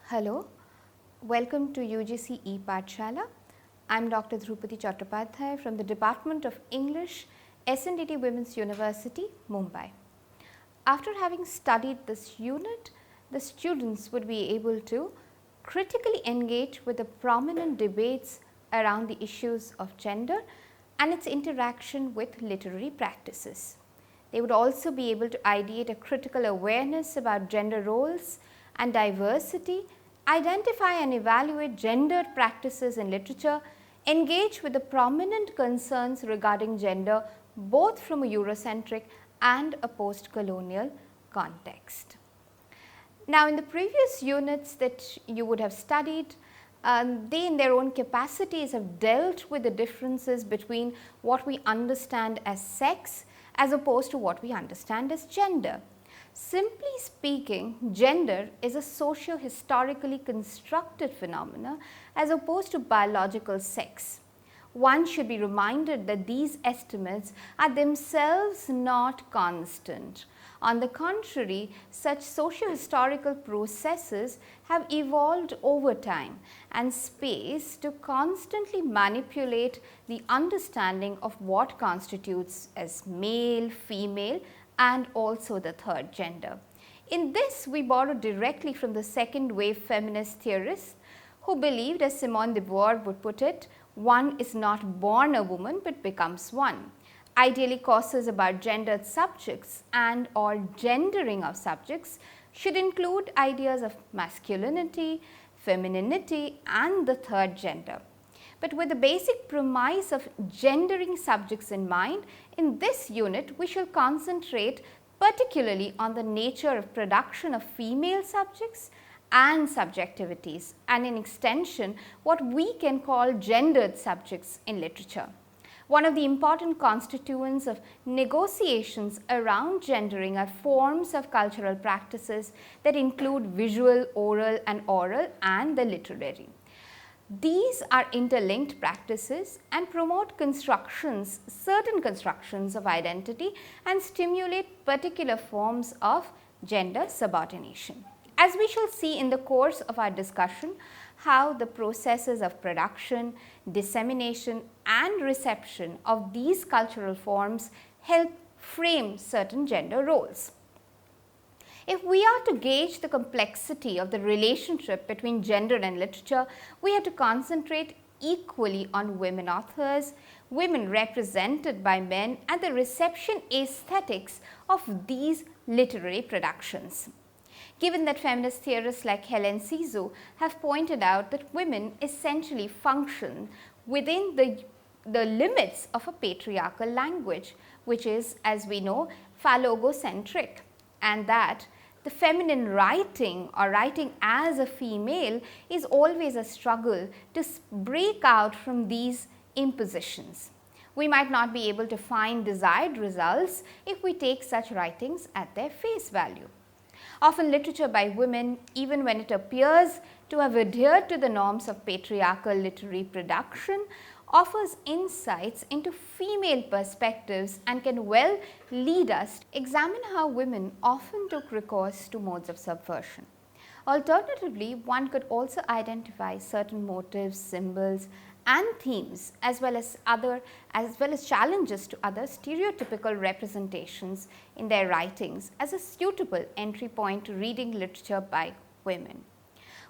Hello, welcome to UGC E-Pathshala. I am Dr. Dhrupati Chattopadhyay from the Department of English, SNDT Women's University, Mumbai. After having studied this unit, the students would be able to critically engage with the prominent debates around the issues of gender and its interaction with literary practices. They would also be able to ideate a critical awareness about gender roles and diversity, identify and evaluate gendered practices in literature, engage with the prominent concerns regarding gender both from a Eurocentric and a post-colonial context. Now, in the previous units that you would have studied, they in their own capacities have dealt with the differences between what we understand as sex as opposed to what we understand as gender. Simply speaking, gender is a socio-historically constructed phenomena as opposed to biological sex. One should be reminded that these estimates are themselves not constant. On the contrary, such socio-historical processes have evolved over time and space to constantly manipulate the understanding of what constitutes as male, female, and also the third gender. In this, we borrow directly from the second wave feminist theorists who believed, as Simone de Beauvoir would put it, one is not born a woman but becomes one. Ideally, courses about gendered subjects and or gendering of subjects should include ideas of masculinity, femininity, and the third gender. But with the basic premise of gendering subjects in mind, in this unit we shall concentrate particularly on the nature of production of female subjects and subjectivities, and in extension what we can call gendered subjects in literature. One of the important constituents of negotiations around gendering are forms of cultural practices that include visual, oral and the literary. These are interlinked practices and promote certain constructions of identity and stimulate particular forms of gender subordination. As we shall see in the course of our discussion, how the processes of production, dissemination and reception of these cultural forms help frame certain gender roles. If we are to gauge the complexity of the relationship between gender and literature, we have to concentrate equally on women authors, women represented by men, and the reception aesthetics of these literary productions. Given that feminist theorists like Helen Cizzo have pointed out that women essentially function within the limits of a patriarchal language, which is, as we know, phallogocentric, and that the feminine writing or writing as a female is always a struggle to break out from these impositions. We might not be able to find desired results if we take such writings at their face value. Often literature by women, even when it appears to have adhered to the norms of patriarchal literary production, offers insights into female perspectives and can well lead us to examine how women often took recourse to modes of subversion. Alternatively, one could also identify certain motives, symbols and themes as well as challenges to other stereotypical representations in their writings as a suitable entry point to reading literature by women.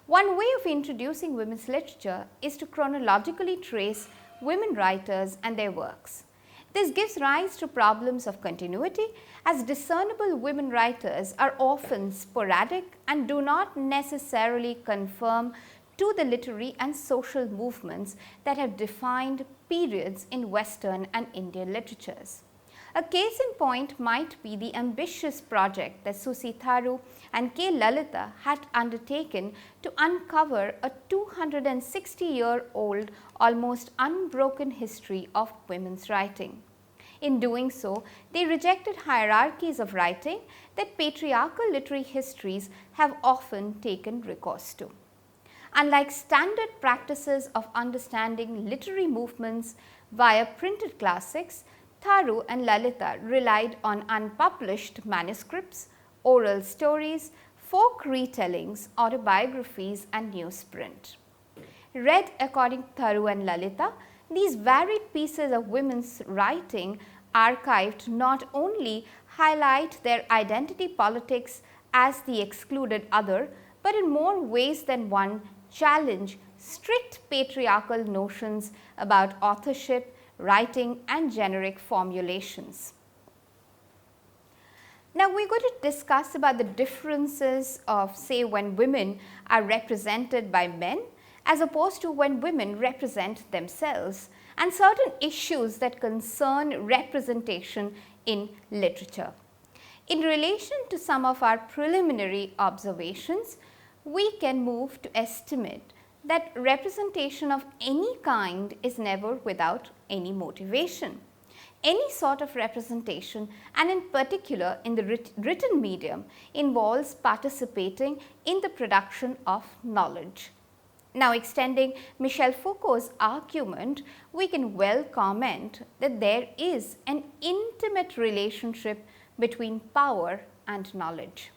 One way of introducing women's literature is to chronologically trace women writers and their works. This gives rise to problems of continuity, as discernible women writers are often sporadic and do not necessarily conform to the literary and social movements that have defined periods in Western and Indian literatures. A case in point might be the ambitious project that Susi Tharu and K. Lalita had undertaken to uncover a 260-year-old, almost unbroken history of women's writing. In doing so, they rejected hierarchies of writing that patriarchal literary histories have often taken recourse to. Unlike standard practices of understanding literary movements via printed classics, Tharu and Lalita relied on unpublished manuscripts, oral stories, folk retellings, autobiographies and newsprint. Read according to Tharu and Lalita, these varied pieces of women's writing archived not only highlight their identity politics as the excluded other, but in more ways than one challenge strict patriarchal notions about authorship, writing and generic formulations. Now we are going to discuss about the differences of, say, when women are represented by men as opposed to when women represent themselves, and certain issues that concern representation in literature. In relation to some of our preliminary observations, we can move to estimate that representation of any kind is never without any motivation. Any sort of representation, and in particular in the written medium, involves participating in the production of knowledge. Now, extending Michel Foucault's argument, we can well comment that there is an intimate relationship between power and knowledge.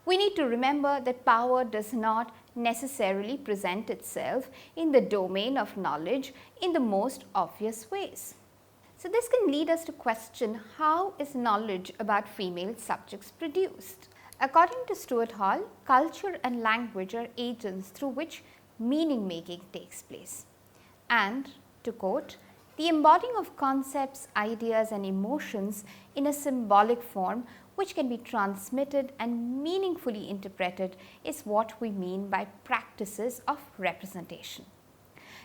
We need to remember that power does not necessarily present itself in the domain of knowledge in the most obvious ways. So, this can lead us to question how is knowledge about female subjects produced. According to Stuart Hall, culture and language are agents through which meaning making takes place. And, to quote, the embodying of concepts, ideas and emotions in a symbolic form which can be transmitted and meaningfully interpreted is what we mean by practices of representation.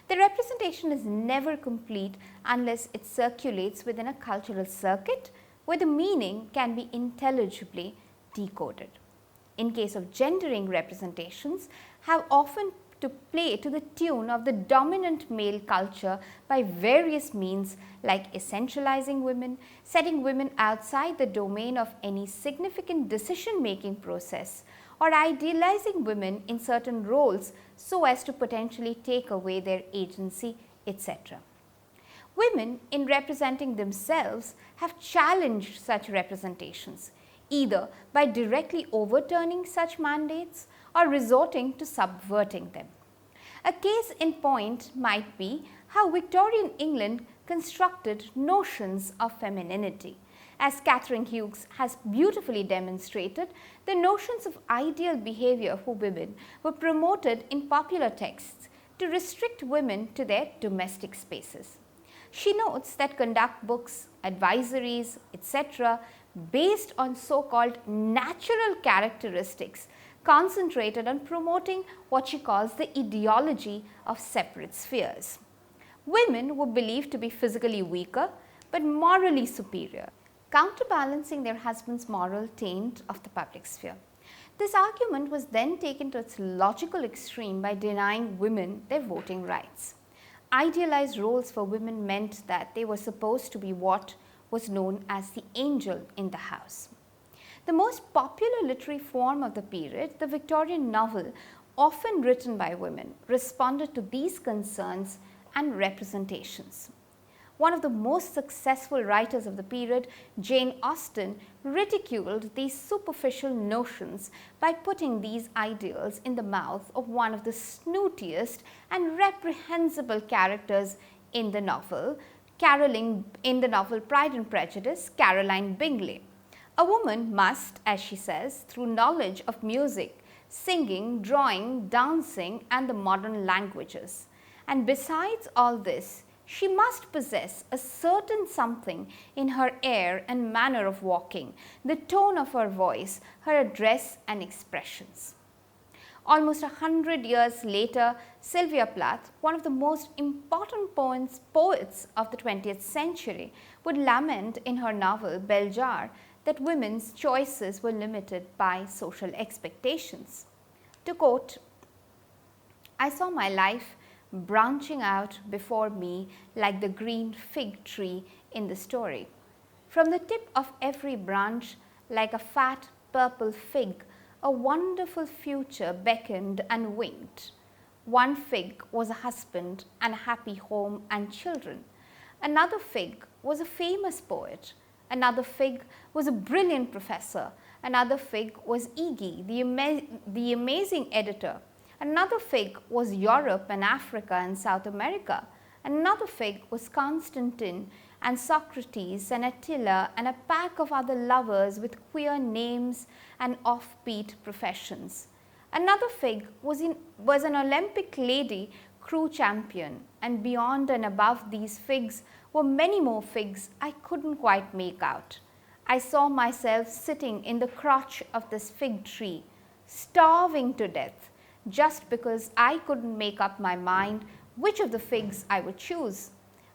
The representation is never complete unless it circulates within a cultural circuit where the meaning can be intelligibly decoded. In case of gendering, representations have often to play to the tune of the dominant male culture by various means like essentializing women, setting women outside the domain of any significant decision-making process, or idealizing women in certain roles so as to potentially take away their agency, etc. Women, in representing themselves, have challenged such representations, either by directly overturning such mandates or resorting to subverting them. A case in point might be how Victorian England constructed notions of femininity. As Catherine Hughes has beautifully demonstrated, the notions of ideal behavior for women were promoted in popular texts to restrict women to their domestic spaces. She notes that conduct books, advisories, etc., based on so-called natural characteristics concentrated on promoting what she calls the ideology of separate spheres. Women were believed to be physically weaker but morally superior, counterbalancing their husband's moral taint of the public sphere. This argument was then taken to its logical extreme by denying women their voting rights. Idealized roles for women meant that they were supposed to be what was known as the angel in the house. The most popular literary form of the period, the Victorian novel, often written by women, responded to these concerns and representations. One of the most successful writers of the period, Jane Austen, ridiculed these superficial notions by putting these ideals in the mouth of one of the snootiest and reprehensible characters in the novel, Pride and Prejudice, Caroline Bingley. A woman must, as she says, through knowledge of music, singing, drawing, dancing and the modern languages. And besides all this, she must possess a certain something in her air and manner of walking, the tone of her voice, her address and expressions. Almost 100 years later, Sylvia Plath, one of the most important poets of the 20th century, would lament in her novel Bell Jar that women's choices were limited by social expectations. To quote, "I saw my life branching out before me like the green fig tree in the story. From the tip of every branch, like a fat purple fig, a wonderful future beckoned and winked. One fig was a husband and a happy home and children. Another fig was a famous poet. Another fig was a brilliant professor. Another fig was Iggy, the amazing editor. Another fig was Europe and Africa and South America. Another fig was Constantine and Socrates and Attila and a pack of other lovers with queer names and offbeat professions. Another fig was an Olympic lady crew champion, and beyond and above these figs were many more figs I couldn't quite make out. I saw myself sitting in the crotch of this fig tree, starving to death, just because I couldn't make up my mind which of the figs I would choose.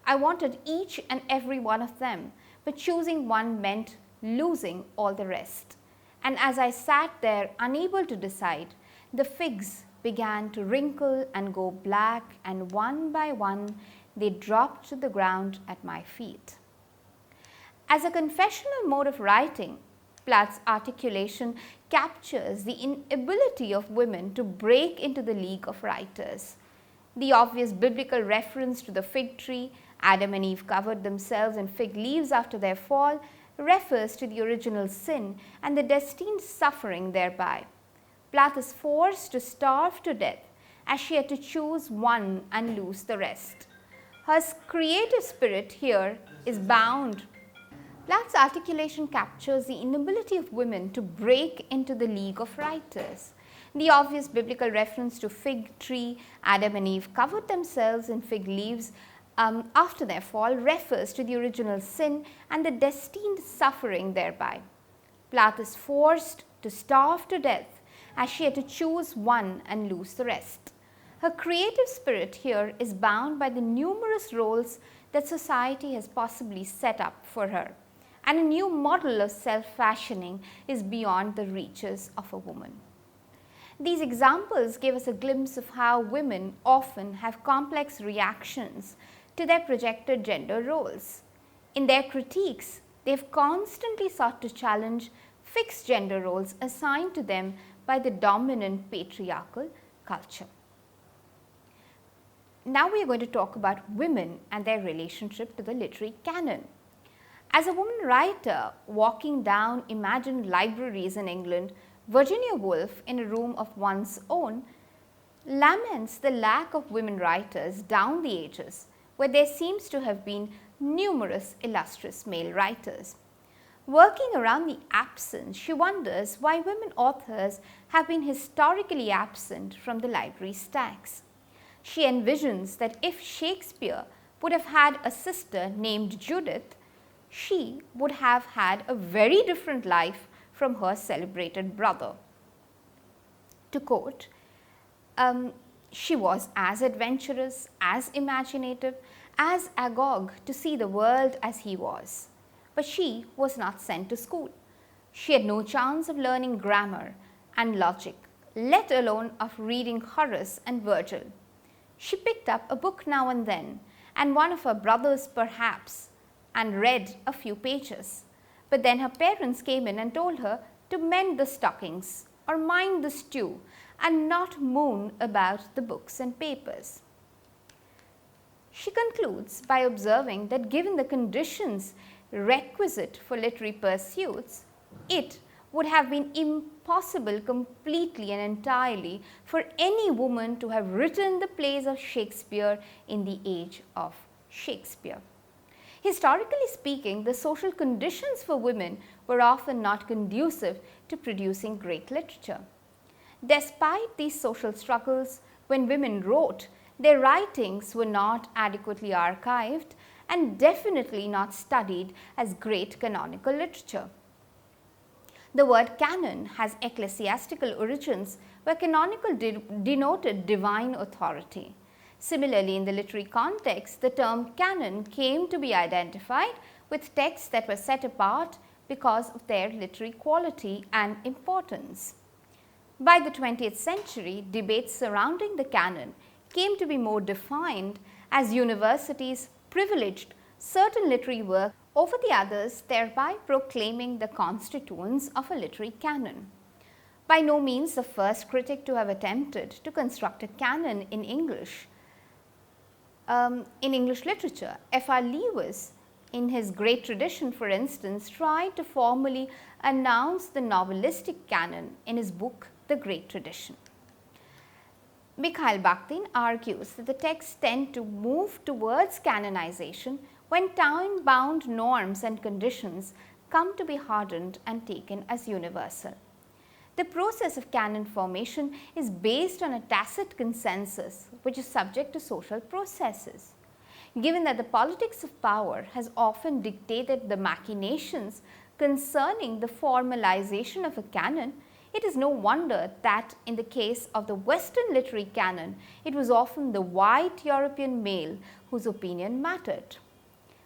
I wanted each and every one of them, but choosing one meant losing all the rest. And as I sat there unable to decide, the figs began to wrinkle and go black, and one by one they dropped to the ground at my feet. As a confessional mode of writing, Plath's articulation captures the inability of women to break into the league of writers. The obvious biblical reference to the fig tree, Adam and Eve covered themselves in fig leaves after their fall, refers to the original sin and the destined suffering thereby. Plath is forced to starve to death as she had to choose one and lose the rest. Her creative spirit here is bound. Plath's articulation captures the inability of women to break into the league of writers. The obvious biblical reference to fig tree, Adam and Eve covered themselves in fig leaves after their fall, refers to the original sin and the destined suffering thereby. Plath is forced to starve to death as she had to choose one and lose the rest. Her creative spirit here is bound by the numerous roles that society has possibly set up for her, and a new model of self-fashioning is beyond the reaches of a woman. These examples give us a glimpse of how women often have complex reactions to their projected gender roles. In their critiques, they have constantly sought to challenge fixed gender roles assigned to them by the dominant patriarchal culture. Now we are going to talk about women and their relationship to the literary canon. As a woman writer walking down imagined libraries in England, Virginia Woolf, in a room of one's own, laments the lack of women writers down the ages, where there seems to have been numerous illustrious male writers. Working around the absence, she wonders why women authors have been historically absent from the library stacks. She envisions that if Shakespeare would have had a sister named Judith, she would have had a very different life from her celebrated brother. To quote, she was as adventurous, as imaginative, as agog to see the world as he was. But she was not sent to school. She had no chance of learning grammar and logic, let alone of reading Horace and Virgil. She picked up a book now and then, and one of her brothers perhaps, and read a few pages. But then her parents came in and told her to mend the stockings or mind the stew and not moan about the books and papers. She concludes by observing that given the conditions requisite for literary pursuits, it would have been impossible completely and entirely for any woman to have written the plays of Shakespeare in the age of Shakespeare. Historically speaking, the social conditions for women were often not conducive to producing great literature. Despite these social struggles, when women wrote, their writings were not adequately archived and definitely not studied as great canonical literature. The word canon has ecclesiastical origins, where canonical denoted divine authority. Similarly, in the literary context, the term canon came to be identified with texts that were set apart because of their literary quality and importance. By the 20th century, debates surrounding the canon came to be more defined as universities privileged certain literary work over the others, thereby proclaiming the constituents of a literary canon. By no means the first critic to have attempted to construct a canon in English literature, F.R. Lewis in his great tradition, for instance, tried to formally announce the novelistic canon in his book, The Great Tradition. Mikhail Bakhtin argues that the texts tend to move towards canonization when time-bound norms and conditions come to be hardened and taken as universal. The process of canon formation is based on a tacit consensus which is subject to social processes. Given that the politics of power has often dictated the machinations concerning the formalization of a canon, it is no wonder that in the case of the Western literary canon, it was often the white European male whose opinion mattered.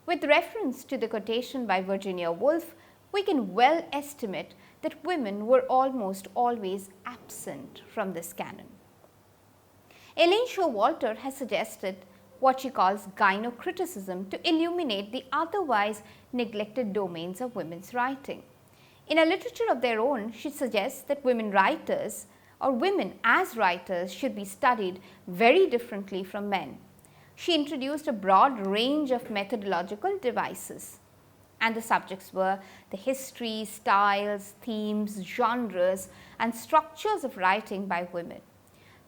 With reference to the quotation by Virginia Woolf, we can well estimate that women were almost always absent from this canon. Elaine Showalter has suggested what she calls gynocriticism to illuminate the otherwise neglected domains of women's writing. In a literature of their own, she suggests that women writers or women as writers should be studied very differently from men. She introduced a broad range of methodological devices, and the subjects were the history, styles, themes, genres, and structures of writing by women,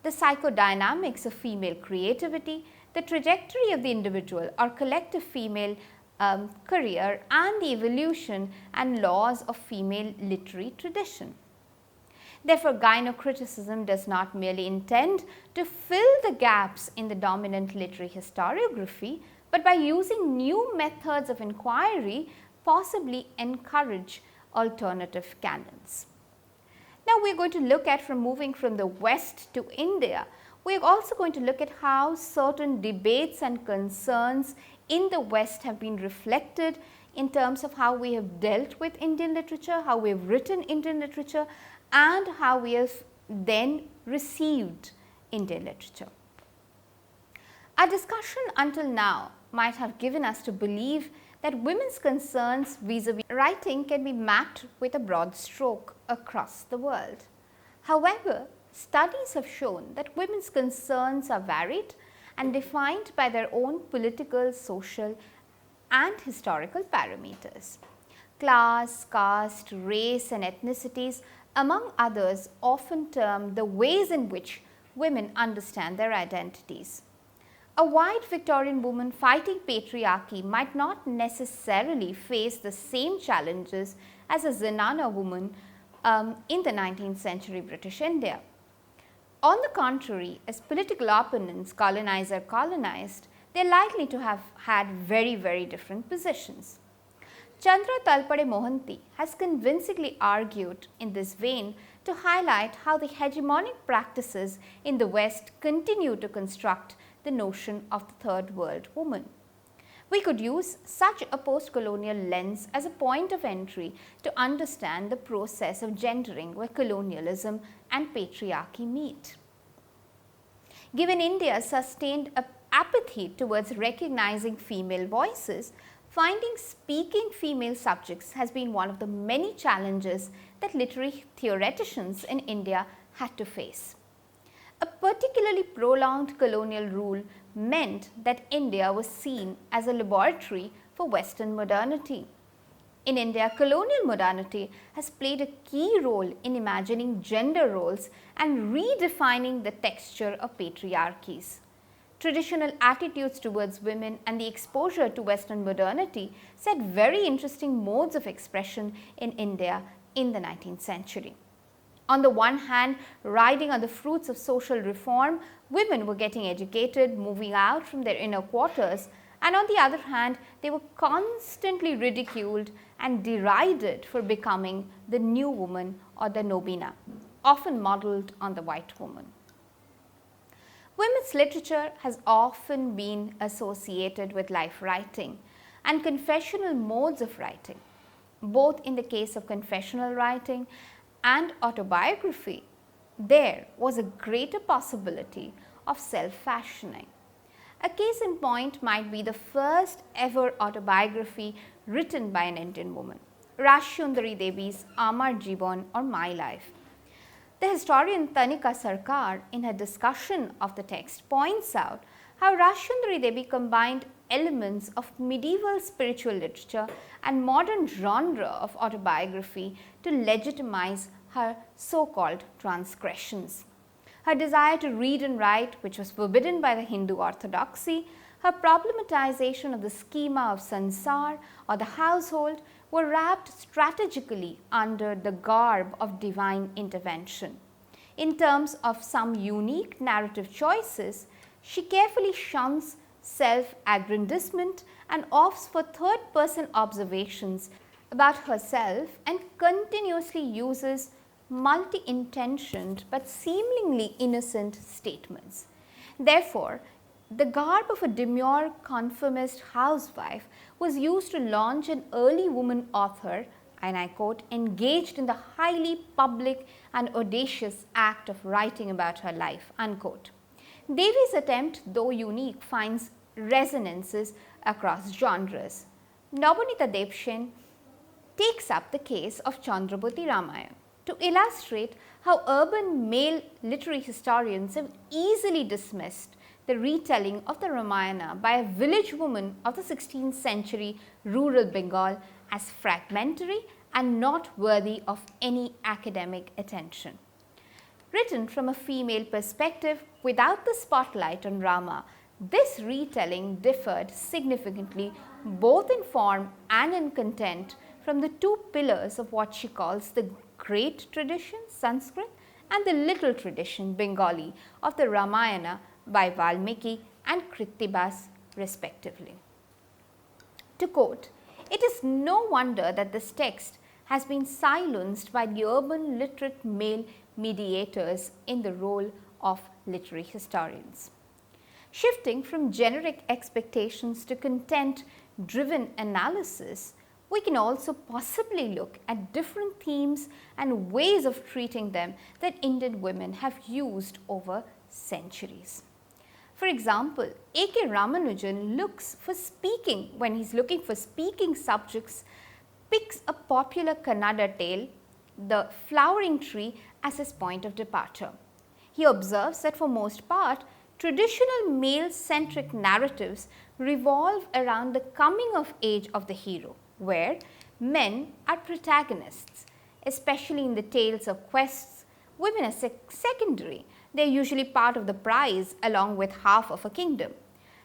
the psychodynamics of female creativity, the trajectory of the individual or collective female career, and the evolution and laws of female literary tradition. Therefore, gynocriticism does not merely intend to fill the gaps in the dominant literary historiography, but by using new methods of inquiry, possibly encourage alternative canons. Now, we are going to look at, from moving from the West to India, we are also going to look at how certain debates and concerns in the West have been reflected in terms of how we have dealt with Indian literature, how we have written Indian literature, and how we have then received Indian literature. Our discussion until now might have given us to believe that women's concerns vis-a-vis writing can be mapped with a broad stroke across the world. However, studies have shown that women's concerns are varied and defined by their own political, social, and historical parameters. Class, caste, race, and ethnicities, among others, often term the ways in which women understand their identities. A white Victorian woman fighting patriarchy might not necessarily face the same challenges as a Zenana woman in the 19th century British India. On the contrary, as political opponents colonize or colonized, they are likely to have had very, very different positions. Chandra Talpade Mohanty has convincingly argued in this vein to highlight how the hegemonic practices in the West continue to construct the notion of the third world woman. We could use such a post-colonial lens as a point of entry to understand the process of gendering where colonialism and patriarchy meet. Given India's sustained apathy towards recognizing female voices, finding speaking female subjects has been one of the many challenges that literary theoreticians in India had to face. A particularly prolonged colonial rule meant that India was seen as a laboratory for Western modernity. In India, colonial modernity has played a key role in imagining gender roles and redefining the texture of patriarchies. Traditional attitudes towards women and the exposure to Western modernity set very interesting modes of expression in India in the 19th century. On the one hand, riding on the fruits of social reform, women were getting educated, moving out from their inner quarters, and on the other hand, they were constantly ridiculed and derided for becoming the new woman or the nobina, often modeled on the white woman. Women's literature has often been associated with life writing and confessional modes of writing. Both in the case of confessional writing and autobiography, there was a greater possibility of self-fashioning. A case in point might be the first ever autobiography written by an Indian woman, Rashundari Devi's Amar Jibon or My Life. The historian Tanika Sarkar, in her discussion of the text, points out how Rashundari Devi combined elements of medieval spiritual literature and modern genre of autobiography to legitimize her so-called transgressions. Her desire to read and write, which was forbidden by the Hindu orthodoxy, her problematization of the schema of sansar or the household were wrapped strategically under the garb of divine intervention. In terms of some unique narrative choices, she carefully shuns self-aggrandizement and opts for third-person observations about herself and continuously uses multi-intentioned but seemingly innocent statements. Therefore, the garb of a demure conformist housewife was used to launch an early woman author, and I quote, engaged in the highly public and audacious act of writing about her life, unquote. Devi's attempt, though unique, finds resonances across genres. Nabanita Devshen takes up the case of Chandrabhuti Ramayana to illustrate how urban male literary historians have easily dismissed the retelling of the Ramayana by a village woman of the 16th century rural Bengal as fragmentary and not worthy of any academic attention. Written from a female perspective without the spotlight on Rama, this retelling differed significantly both in form and in content from the two pillars of what she calls the great tradition, Sanskrit, and the little tradition, Bengali, of the Ramayana by Valmiki and Kritibas respectively. To quote, "It is no wonder that this text has been silenced by the urban literate male mediators in the role of literary historians." Shifting from generic expectations to content-driven analysis, we can also possibly look at different themes and ways of treating them that Indian women have used over centuries. For example, A.K. Ramanujan looks for speaking, when he's looking for speaking subjects, picks a popular Kannada tale, The Flowering Tree, as his point of departure. He observes that for most part, traditional male-centric narratives revolve around the coming of age of the hero, where men are protagonists, especially in the tales of quests. Women are secondary. They are usually part of the prize along with half of a kingdom.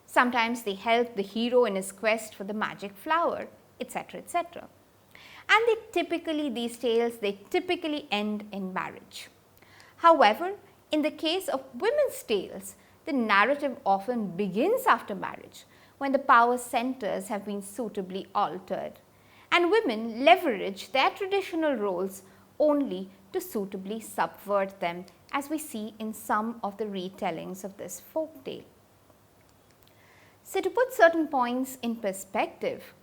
Sometimes they help the hero in his quest for the magic flower, etc., etc. And these tales typically end in marriage. However, in the case of women's tales, the narrative often begins after marriage, when the power centers have been suitably altered, and women leverage their traditional roles only to suitably subvert them, as we see in some of the retellings of this folk tale. So, to put certain points in perspective,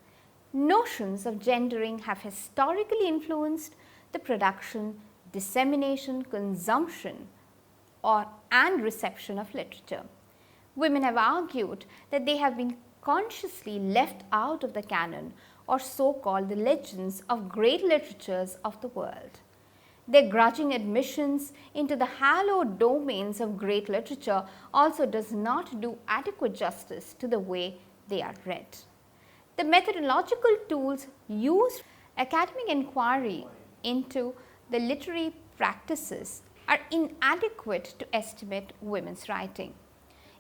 notions of gendering have historically influenced the production, dissemination, consumption, and reception of literature. Women have argued that they have been consciously left out of the canon, or so-called the legends of great literatures of the world. Their grudging admissions into the hallowed domains of great literature also does not do adequate justice to the way they are read. The methodological tools used academic inquiry into the literary practices are inadequate to estimate women's writing.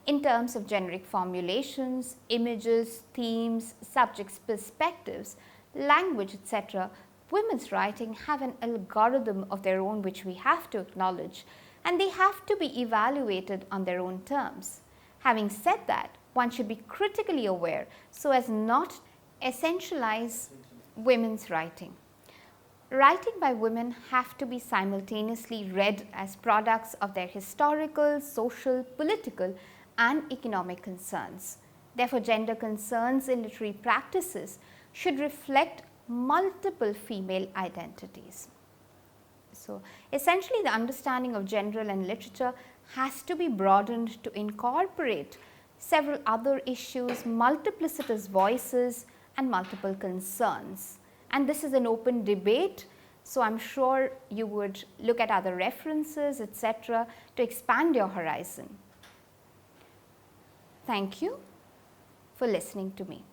In terms of generic formulations, images, themes, subjects, perspectives, language, etc., women's writing have an algorithm of their own which we have to acknowledge, and they have to be evaluated on their own terms. Having said that, one should be critically aware so as not essentialize women's writing. Writing by women have to be simultaneously read as products of their historical, social, political, and economic concerns. Therefore, gender concerns in literary practices should reflect multiple female identities. So, essentially the understanding of gender and literature has to be broadened to incorporate several other issues, multiplicitous voices, and multiple concerns. And this is an open debate, so I am sure you would look at other references, etc., to expand your horizon. Thank you for listening to me.